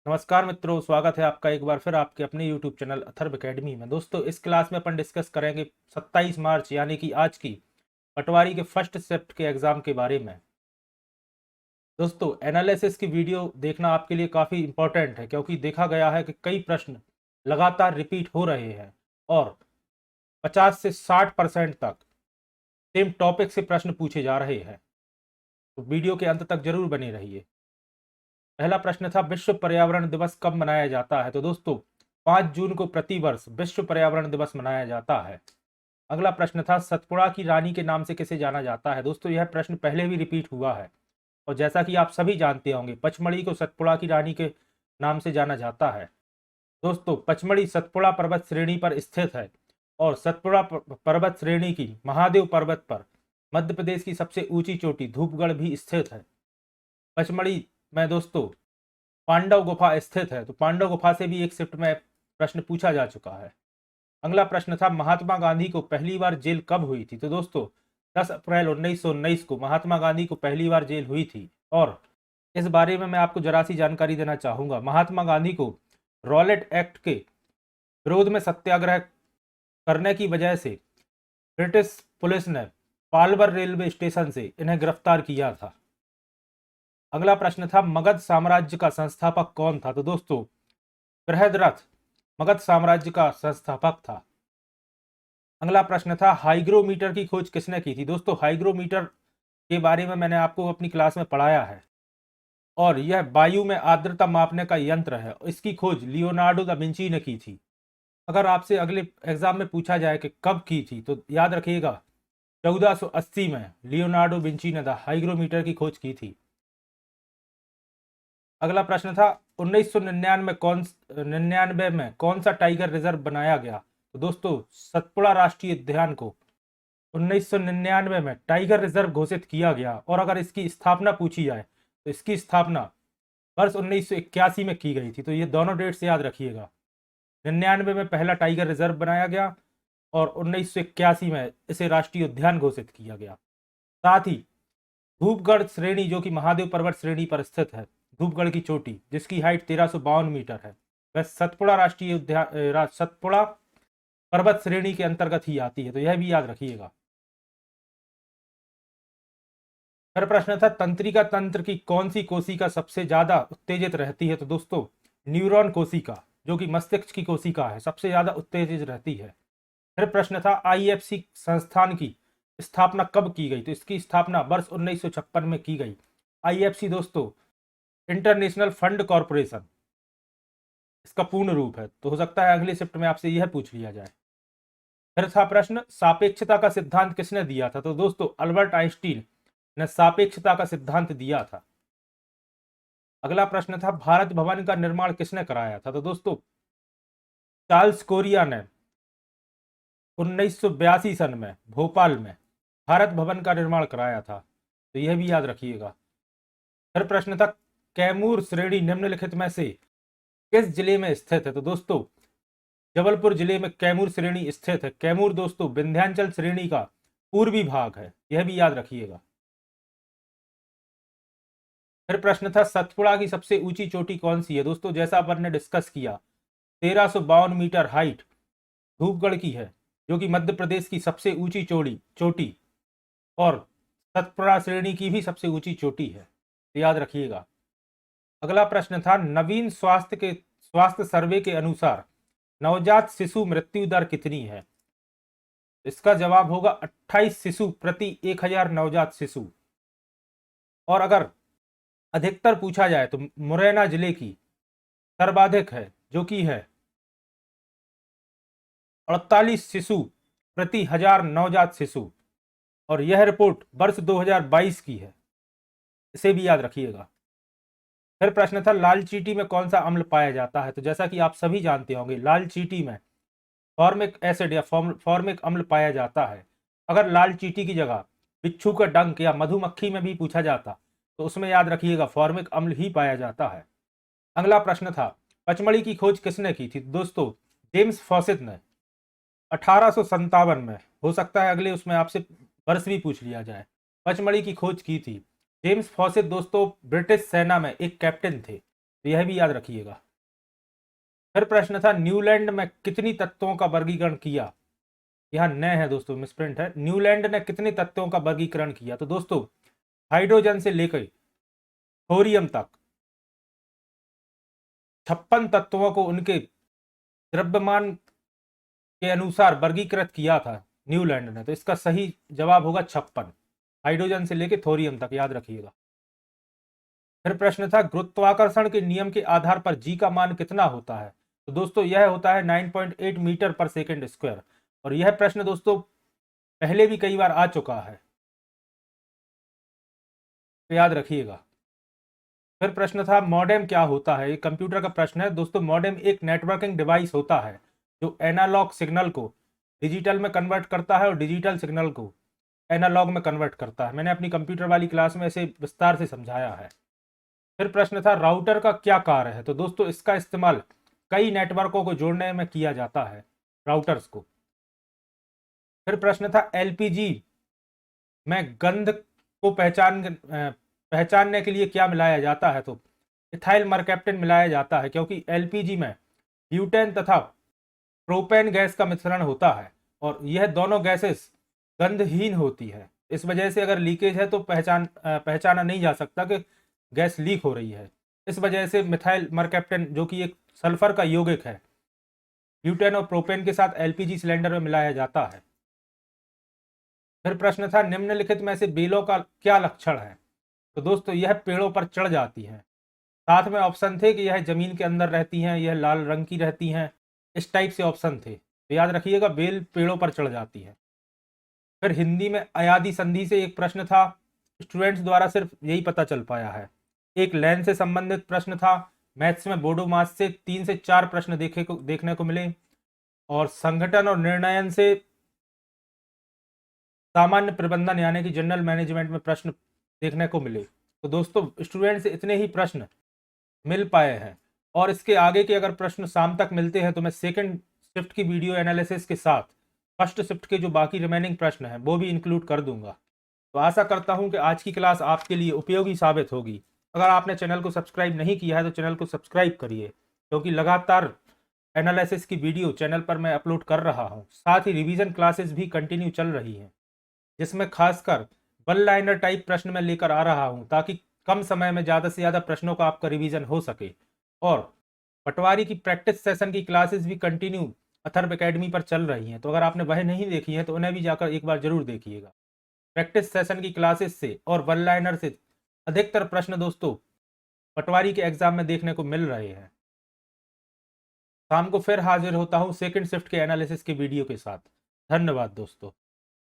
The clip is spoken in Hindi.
नमस्कार मित्रों, स्वागत है आपका एक बार फिर आपके अपने YouTube चैनल अथर्व एकेडमी में। दोस्तों, इस क्लास में अपन डिस्कस करेंगे 27 मार्च यानी कि आज की पटवारी के फर्स्ट शिफ्ट के एग्जाम के बारे में। दोस्तों, एनालिसिस की वीडियो देखना आपके लिए काफ़ी इंपॉर्टेंट है, क्योंकि देखा गया है कि कई प्रश्न लगातार रिपीट हो रहे हैं और 50 से 60% तक सेम टॉपिक से प्रश्न पूछे जा रहे हैं। तो वीडियो के अंत तक जरूर बने रहिए। पहला प्रश्न था, विश्व पर्यावरण दिवस कब मनाया जाता है? तो दोस्तों, 5 जून को प्रतिवर्ष विश्व पर्यावरण दिवस मनाया जाता है। अगला प्रश्न था, सतपुड़ा की रानी के नाम से किसे जाना जाता है? दोस्तों, यह प्रश्न पहले भी रिपीट हुआ है और जैसा कि आप सभी जानते होंगे, पचमढ़ी को सतपुड़ा की रानी के नाम से जाना जाता है। दोस्तों, पचमढ़ी सतपुड़ा पर्वत श्रेणी पर स्थित है और सतपुड़ा पर्वत श्रेणी की महादेव पर्वत पर मध्य प्रदेश की सबसे ऊंची चोटी धूपगढ़ भी स्थित है। पचमढ़ी में दोस्तों पांडव गुफा स्थित है, तो पांडव गुफा से भी एक शिफ्ट में प्रश्न पूछा जा चुका है। अगला प्रश्न था, महात्मा गांधी को पहली बार जेल कब हुई थी? तो दोस्तों, 10 अप्रैल 1919 को महात्मा गांधी को पहली बार जेल हुई थी और इस बारे में मैं आपको जरा सी जानकारी देना चाहूंगा। महात्मा गांधी को रॉलेट एक्ट के विरोध में सत्याग्रह करने की वजह से ब्रिटिश पुलिस ने पालवर रेलवे स्टेशन से इन्हें गिरफ्तार किया था। अगला प्रश्न था, मगध साम्राज्य का संस्थापक कौन था? तो दोस्तों, बृहद्रथ मगध साम्राज्य का संस्थापक था। अगला प्रश्न था, हाइग्रोमीटर की खोज किसने की थी? दोस्तों, हाइग्रोमीटर के बारे में मैंने आपको अपनी क्लास में पढ़ाया है और यह वायु में आर्द्रता मापने का यंत्र है। इसकी खोज लियोनार्डो दा विंची ने की थी। अगर आपसे अगले एग्जाम में पूछा जाए कि कब की थी, तो याद रखिएगा 1480 में लियोनार्डो विंची ने द हाइग्रोमीटर की खोज की थी। अगला प्रश्न था, 1999 में कौन सा टाइगर रिजर्व बनाया गया? तो दोस्तों, सतपुड़ा राष्ट्रीय उद्यान को 1999 में टाइगर रिजर्व घोषित किया गया और अगर इसकी स्थापना पूछी जाए तो इसकी स्थापना वर्ष 1981 में की गई थी। तो ये दोनों डेट्स याद रखिएगा। 99 में पहला टाइगर रिजर्व बनाया गया और 1981 में इसे राष्ट्रीय उद्यान घोषित किया गया। साथ ही धूपगढ़ श्रेणी, जो कि महादेव पर्वत श्रेणी पर स्थित है, धूपगढ़ की चोटी जिसकी हाइट 1352 मीटर है, वह सतपुड़ा राष्ट्रीय उद्यान सतपुड़ा पर्वत श्रेणी के अंतर्गत ही आती है। तो यह भी याद रखिएगा। फिर प्रश्न था, तंत्रिका तंत्र की कौन सी कोशिका सबसे ज्यादा उत्तेजित रहती है? तो दोस्तों, न्यूरॉन कोशिका, जो कि मस्तिष्क की कोशिका है, सबसे ज्यादा उत्तेजित रहती है। फिर प्रश्न था, आईएफसी संस्थान की स्थापना कब की गई? तो इसकी स्थापना वर्ष 1956 में की गई। आईएफसी दोस्तों, इंटरनेशनल फंड कॉरपोरेशन इसका पूर्ण रूप है। तो हो सकता है अगले शिफ्ट में आपसे यह पूछ लिया जाए। फिर था प्रश्न, सापेक्षता का सिद्धांत किसने दिया था? तो दोस्तों, अल्बर्ट आइंस्टीन ने सापेक्षता का सिद्धांत दिया था। अगला प्रश्न था, भारत भवन का निर्माण किसने कराया था? तो दोस्तों, चार्ल्स कोरिया ने 1982 सन में भोपाल में भारत भवन का निर्माण कराया था। तो यह भी याद रखिएगा। फिर प्रश्न था, कैमूर श्रेणी निम्नलिखित में से किस जिले में स्थित है? तो दोस्तों, जबलपुर जिले में कैमूर श्रेणी स्थित है। कैमूर दोस्तों, विंध्याचल श्रेणी का पूर्वी भाग है, यह भी याद रखिएगा। फिर प्रश्न था, सतपुड़ा की सबसे ऊंची चोटी कौन सी है? दोस्तों, जैसा अपन ने डिस्कस किया, 1352 मीटर हाइट धूपगढ़ की है, जो कि मध्य प्रदेश की सबसे ऊंची चोटी और सतपुड़ा श्रेणी की भी सबसे ऊंची चोटी है। तो याद रखिएगा। अगला प्रश्न था, नवीन स्वास्थ्य सर्वे के अनुसार नवजात शिशु मृत्यु दर कितनी है? इसका जवाब होगा 28 शिशु प्रति 1000 नवजात शिशु। और अगर अधिकतर पूछा जाए तो मुरैना जिले की सर्वाधिक है, जो कि है 48 शिशु प्रति 1000 नवजात शिशु और यह रिपोर्ट वर्ष 2022 की है। इसे भी याद रखिएगा। फिर प्रश्न था, लाल चींटी में कौन सा अम्ल पाया जाता है? तो जैसा कि आप सभी जानते होंगे, लाल चींटी में फॉर्मिक एसिड या फॉर्मिक अम्ल पाया जाता है। अगर लाल चींटी की जगह बिच्छू का डंक या मधुमक्खी में भी पूछा जाता तो उसमें याद रखिएगा फॉर्मिक अम्ल ही पाया जाता है। अगला प्रश्न था, पचमढ़ी की खोज किसने की थी? दोस्तों, जेम्स फॉसिट ने 1857 में। हो सकता है अगले उसमें आपसे वर्ष भी पूछ लिया जाए। पचमढ़ी की खोज की थी जेम्स फॉसिट। दोस्तों, ब्रिटिश सेना में एक कैप्टन थे तो यह भी याद रखिएगा। फिर प्रश्न था न्यूलैंड में कितनी तत्वों का वर्गीकरण किया। यहाँ न है दोस्तों, मिसप्रिंट है। न्यूलैंड ने कितने तत्वों का वर्गीकरण किया। तो दोस्तों हाइड्रोजन से लेकर थोरियम तक 56 तत्वों को उनके द्रव्यमान के अनुसार वर्गीकृत किया था न्यूलैंड ने। तो इसका सही जवाब होगा 56, हाइड्रोजन से लेकर थोरियम तक, याद रखिएगा। फिर प्रश्न था गुरुत्वाकर्षण के नियम के आधार पर जी का मान कितना होता है। तो दोस्तों यह होता है 9.8 मीटर पर सेकंड स्क्वायर। और यह प्रश्न दोस्तों पहले भी कई बार आ चुका है, तो याद रखिएगा। फिर प्रश्न था मॉडेम क्या होता है। ये कंप्यूटर का प्रश्न है दोस्तों। मॉडेम एक नेटवर्किंग डिवाइस होता है जो एनालॉग सिग्नल को डिजिटल में कन्वर्ट करता है और डिजिटल सिग्नल को एनालॉग में कन्वर्ट करता है। मैंने अपनी कंप्यूटर वाली क्लास में इसे विस्तार से समझाया है। फिर प्रश्न था राउटर का क्या कार्य है। तो दोस्तों इसका इस्तेमाल कई नेटवर्कों को जोड़ने में किया जाता है, राउटर्स को। फिर प्रश्न था एलपीजी में गंध को पहचानने के लिए क्या मिलाया जाता है। तो इथाइल मरकैप्टन मिलाया जाता है, क्योंकि एलपीजी में ब्यूटेन तथा प्रोपेन गैस का मिश्रण होता है और यह दोनों गैसेस गंधहीन होती है। इस वजह से अगर लीकेज है तो पहचाना नहीं जा सकता कि गैस लीक हो रही है। इस वजह से मिथाइल मरकैप्टन, जो कि एक सल्फर का यौगिक है, ब्यूटेन और प्रोपेन के साथ एलपीजी सिलेंडर में मिलाया जाता है। फिर प्रश्न था निम्नलिखित में से बेलों का क्या लक्षण है। तो दोस्तों यह पेड़ों पर चढ़ जाती हैं। साथ में ऑप्शन थे कि यह जमीन के अंदर रहती हैं, यह लाल रंग की रहती हैं, इस टाइप से ऑप्शन थे। तो याद रखिएगा बेल पेड़ों पर चढ़ जाती है। फिर हिंदी में अयादी संधि से एक प्रश्न था, स्टूडेंट्स द्वारा सिर्फ यही पता चल पाया है। एक लेन से संबंधित प्रश्न था। मैथ्स में बोडो मास से 3 से 4 प्रश्न देखने को मिले और संगठन और निर्णयन से सामान्य प्रबंधन यानी कि जनरल मैनेजमेंट में प्रश्न देखने को मिले। तो दोस्तों स्टूडेंट से इतने ही प्रश्न मिल पाए हैं और इसके आगे के अगर प्रश्न शाम तक मिलते हैं तो मैं सेकंड शिफ्ट की वीडियो एनालिसिस के साथ फर्स्ट शिफ्ट के जो बाकी रिमेनिंग प्रश्न हैं वो भी इंक्लूड कर दूंगा। तो आशा करता हूं कि आज की क्लास आपके लिए उपयोगी साबित होगी। अगर आपने चैनल को सब्सक्राइब नहीं किया है तो चैनल को सब्सक्राइब करिए, क्योंकि लगातार एनालिसिस की वीडियो चैनल पर मैं अपलोड कर रहा हूं। साथ ही रिवीजन क्लासेस भी कंटिन्यू चल रही हैं, जिसमें खासकर वन लाइनर टाइप प्रश्न में लेकर आ रहा हूं, ताकि कम समय में ज़्यादा से ज़्यादा प्रश्नों का आपका रिवीजन हो सके। और पटवारी की प्रैक्टिस सेशन की क्लासेस भी कंटिन्यू अथर्व एकेडमी पर चल रही हैं, तो अगर आपने वह नहीं देखी है तो उन्हें भी जाकर एक बार जरूर देखिएगा। प्रैक्टिस सेशन की क्लासेस से और वन लाइनर से अधिकतर प्रश्न दोस्तों पटवारी के एग्जाम में देखने को मिल रहे हैं। शाम को फिर हाजिर होता हूँ सेकंड शिफ्ट के एनालिसिस के वीडियो के साथ। धन्यवाद दोस्तों।